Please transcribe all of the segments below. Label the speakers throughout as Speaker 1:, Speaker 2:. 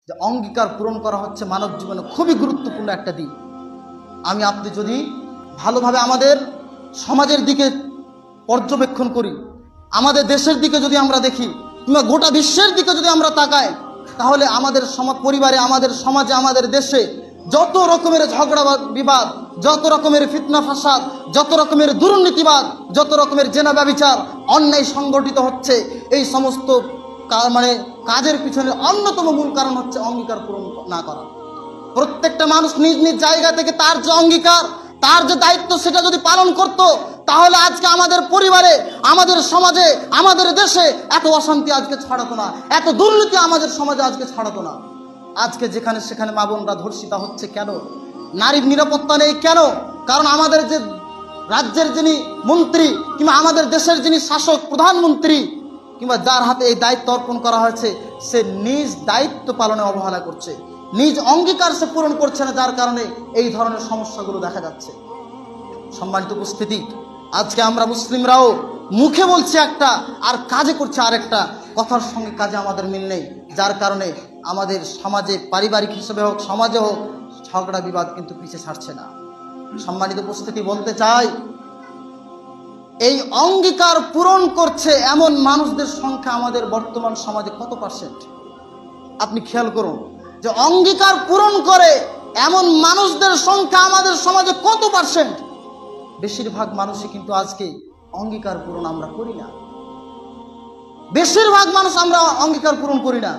Speaker 1: যে অঙ্গীকার পূরণ করা হচ্ছে মানব জীবনে খুবই গুরুত্বপূর্ণ একটা দিক। আমি আপনি যদি ভালোভাবে আমাদের সমাজের দিকে পর্যবেক্ষণ করি, আমাদের দেশের দিকে যদি আমরা দেখি, কিংবা গোটা বিশ্বের দিকে যদি আমরা তাকাই, তাহলে আমাদের পরিবারে, আমাদের সমাজে, আমাদের দেশে যত রকমের ঝগড়া বিবাদ, যত রকমের ফিতনা ফাসাদ, যত রকমের দুর্নীতিবাদ, যত রকমের জেনা ব্যভিচার, অন্যায় সংগঠিত হচ্ছে, এই সমস্ত কাজের পিছনে অন্যতম মূল কারণ হচ্ছে অঙ্গীকার পূরণ না করা। প্রত্যেকটা মানুষ নিজ নিজ জায়গা থেকে তার যে অঙ্গীকার, তার যে দায়িত্ব, সেটা যদি পালন করত, তাহলে আজকে আমাদের পরিবারে, আমাদের সমাজে, আমাদের দেশে এত অশান্তি আজকে ছড়াতো না, এত দুর্নীতি আমাদের সমাজে আজকে ছড়াতো না। আজকে যেখানে সেখানে মা বোনরা ধর্ষিতা হচ্ছে কেন? নারীর নিরাপত্তা নেই কেন? কারণ আমাদের যে রাজ্যের যিনি মন্ত্রী, কিংবা আমাদের দেশের যিনি শাসক, প্রধানমন্ত্রী, কিংবা যার হাতে এই দায়িত্ব অর্পণ করা হয়েছে, সে নিজ দায়িত্ব পালনে অবহেলা করছে, নিজ অঙ্গীকার সে পূরণ করছে না, যার কারণে এই ধরনের সমস্যাগুলো দেখা যাচ্ছে। সম্মানিত উপস্থিতি, আজকে আমরা মুসলিমরাও মুখে বলছি একটা আর কাজে করছে আরেকটা, কথার সঙ্গে কাজে আমাদের মিল নেই, যার কারণে আমাদের সমাজে, পারিবারিক হিসেবে হোক, সমাজে হোক, ঝগড়া বিবাদ কিন্তু পিছিয়ে ছাড়ছে না। সম্মানিত উপস্থিতি, বলতে চাই, এই অঙ্গীকার পূরণ করছে এমন মানুষদের সংখ্যা আমাদের বর্তমান সমাজে কত পার্সেন্ট? আপনি খেয়াল করুন যে অঙ্গীকার পূরণ করে এমন মানুষদের সংখ্যা আমাদের সমাজে কত পার্সেন্ট? বেশিরভাগ মানুষই কিন্তু আজকে অঙ্গীকার পূরণ আমরা করি না। বেশিরভাগ মানুষ আমরা অঙ্গীকার পূরণ করি না।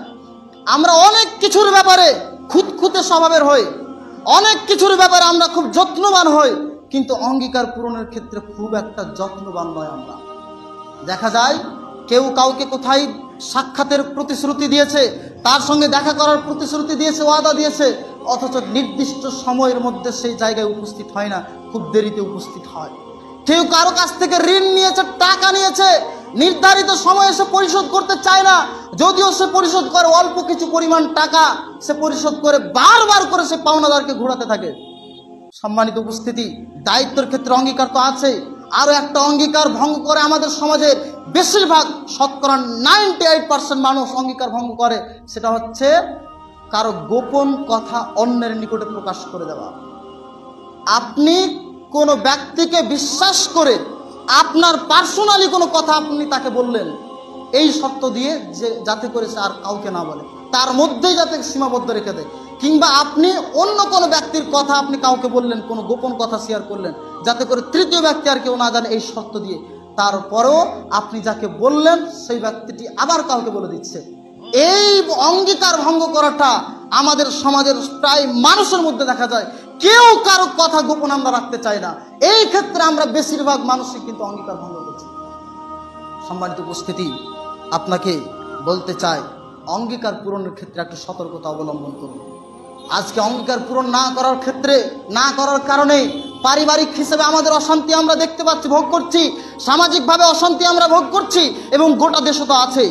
Speaker 1: আমরা অনেক কিছুর ব্যাপারে খুঁতখুঁতে স্বভাবের হই, অনেক কিছুর ব্যাপারে আমরা খুব যত্নবান হই, কিন্তু অঙ্গীকার পূরণের ক্ষেত্রে খুব একটা যত্নবান নয় আমরা। দেখা যায় কেউ কাউকে কোথায় সাক্ষাতের প্রতিশ্রুতি দিয়েছে, তার সঙ্গে দেখা করার প্রতিশ্রুতি দিয়েছে, ওয়াদা দিয়েছে, অথচ নির্দিষ্ট সময়ের মধ্যে সেই জায়গায় উপস্থিত হয় না, খুব দেরিতে উপস্থিত হয়। কেউ কারো কাছ থেকে ঋণ নিয়েছে, টাকা নিয়েছে, নির্ধারিত সময়ে সে পরিশোধ করতে চায় না, যদিও সে পরিশোধ করে অল্প কিছু পরিমাণ টাকা, সে পরিশোধ করে বারবার করে সে পাওনাদারকে ঘোরাতে থাকে। সম্মানিত উপস্থিতি, দায়িত্বের ক্ষেত্রে অঙ্গীকার তো আছে, আরও একটা অঙ্গীকার ভঙ্গ করে আমাদের সমাজের বেশিরভাগ, শতকরা 98% মানুষ অঙ্গীকার ভঙ্গ করে, সেটা হচ্ছে কারো গোপন কথা অন্যের নিকটে প্রকাশ করে দেওয়া। আপনি কোনো ব্যক্তিকে বিশ্বাস করে আপনার পার্সোনালি কোনো কথা আপনি তাকে বললেন, এই শর্ত দিয়ে যে যাতে করে সে আর কাউকে না বলে, তার মধ্যেই যাতে সীমাবদ্ধ রেখে দেয়। কিংবা আপনি অন্য কোনো ব্যক্তির কথা আপনি কাউকে বললেন, কোনো গোপন কথা শেয়ার করলেন, যাতে করে তৃতীয় ব্যক্তি আর কেউ না জানে, এই শর্ত দিয়ে। তারপরেও আপনি যাকে বললেন সেই ব্যক্তিটি আবার কাউকে বলে দিচ্ছে। এই অঙ্গীকার ভঙ্গ করাটা আমাদের সমাজের প্রায় মানুষের মধ্যে দেখা যায়। কেউ কারো কথা গোপন আমরা রাখতে চাই না, এই ক্ষেত্রে আমরা বেশিরভাগ মানুষই কিন্তু অঙ্গীকার ভঙ্গ করছি। সম্মানিত উপস্থিতি, আপনাকে বলতে চাই, অঙ্গীকার পূরণের ক্ষেত্রে একটা সতর্কতা অবলম্বন করুন। আজকে অঙ্গীকার পূরণ না করার ক্ষেত্রে, না করার কারণে পারিবারিক হিসেবে আমাদের অশান্তি আমরা দেখতে পাচ্ছি, ভোগ করছি, সামাজিকভাবে অশান্তি আমরা ভোগ করছি, এবং গোটা দেশে তো আছে।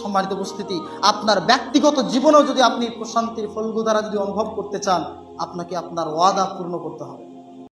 Speaker 1: সম্মানিত উপস্থিতি, আপনার ব্যক্তিগত জীবনেও যদি আপনি প্রশান্তির ফলগুধারা যদি অনুভব করতে চান, আপনাকে আপনার ওয়াদা পূর্ণ করতে হবে।